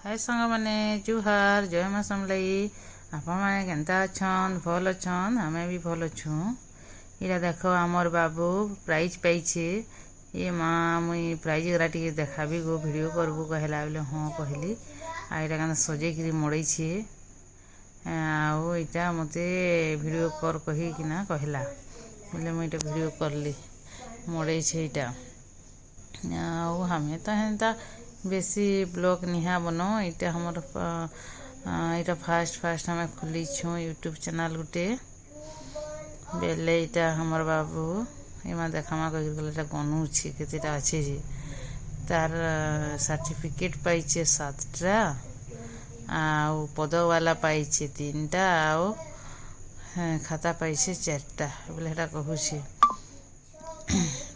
हाय संग माने जुहार जय माँ समलाई आपण मैंने केन्ता अच्छन भल अच्छन आमे भी भल अच्छु। इरा देख आमर बाबू प्राइज पाइछे। ये माँ मुई प्राइज गरा टी देखाबी गो वीडियो करबू कहला बोले हाँ कहली। आ इटा केन सजेकिरी मड़े आउ इटा मते वीडियो कर कही किना कहला बोले मुई इटा वीडियो करली मड़े इटा। आउ हमें तो हेन्ता बेसी ब्लॉग निहा बनो इटा हमर इटा फास्ट हमें खुली छू यूट्यूब चैनल गुटे बेले इटा हमर बाबू इमा देखामा कही गले इटा गनु छी केतेटा अछि जे तार सर्टिफिकेट पाइछे 7टा आउ पद वाला पाइछे 3टा आउ खाता पाइछे 4टा बोले हेटा कहू छी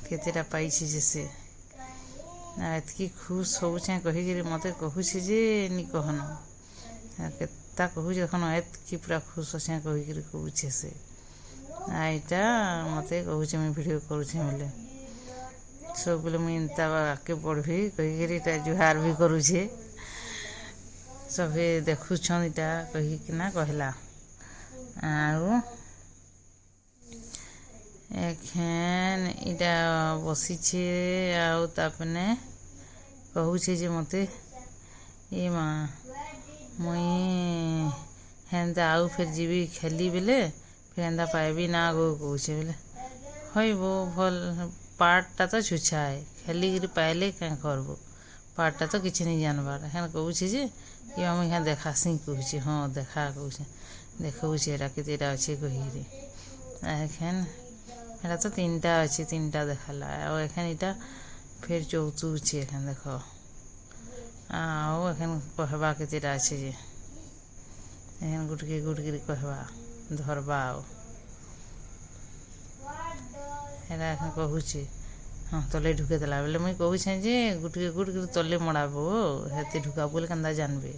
केतेटा पाइछे जे से एतकी खुश होउछे कहीकि मते कहूछे जे नी कहन केता कहू जखन एतकी पूरा खुश होछे कहीकि कहूछे से आइटा मते कहूछे मैं वीडियो करूछे बोले सब बोले मुई इंता आके पढ़बी कहीकि इटा जुहार भी करूछे सभे देखुछन इटा कहीकि ना कहला। आउ एखेन इटा बसीछे आउ तापने कहूछे जे मते ए माँ मुई हेन्ता आउ फिर जीवी खेली बेले फिर हेन्ता पाइबी ना गो कहूछे बोले हई बो भल पार्टटा तो छुछा है खेलिकी पाइले क्या करबो पार्टटा तो किसी नहीं जानबार हेन कहूछे जे ये मुई हाँ देखासी कहूछे हाँ देखा कहूछे देखौछे एटा केतेटा अच्छे कहीकि एखेन एटा तो 3टा अच्छे 3टा देखाला और एखेन इटा फिर चौथू छे एखेन देख आउ एखेन कहबा केतेटा अच्छे जे एखेन गुटकी कहबा धरबा आउ एटा एखेन कहूछे हाँ तले ढुके देला बोले मुई कहूछे जे गुटकी तले मड़ाबो हेते ढुका बोले केन्दा जानबे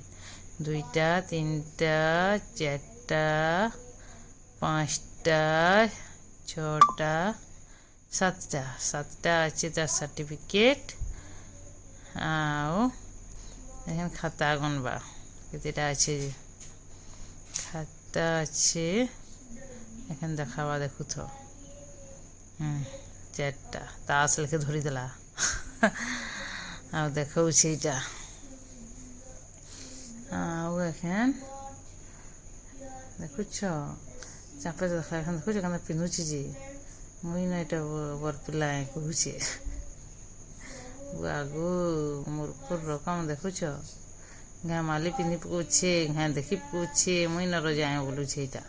2टा 3टा 4टा 5टा 6टा 7टा अच्छे तार सर्टिफिकेट आउ एखन खाता गनबा केतेटा अच्छे जे खाता अच्छे एखन देखाबा देखु तो 4टा तास लेके धरी देला आउ देखौछे इटा आउ एखन देखुछ चापे देखा एखन देखुछ केन्ता पिन्धुछे जे मुई ना इटा बर पिला कहूछे आगो मोर रकम देखुछ घा माली पिंधि पकौछे घा देखी पकौछे मुई न रजाए बोलुछे इटा।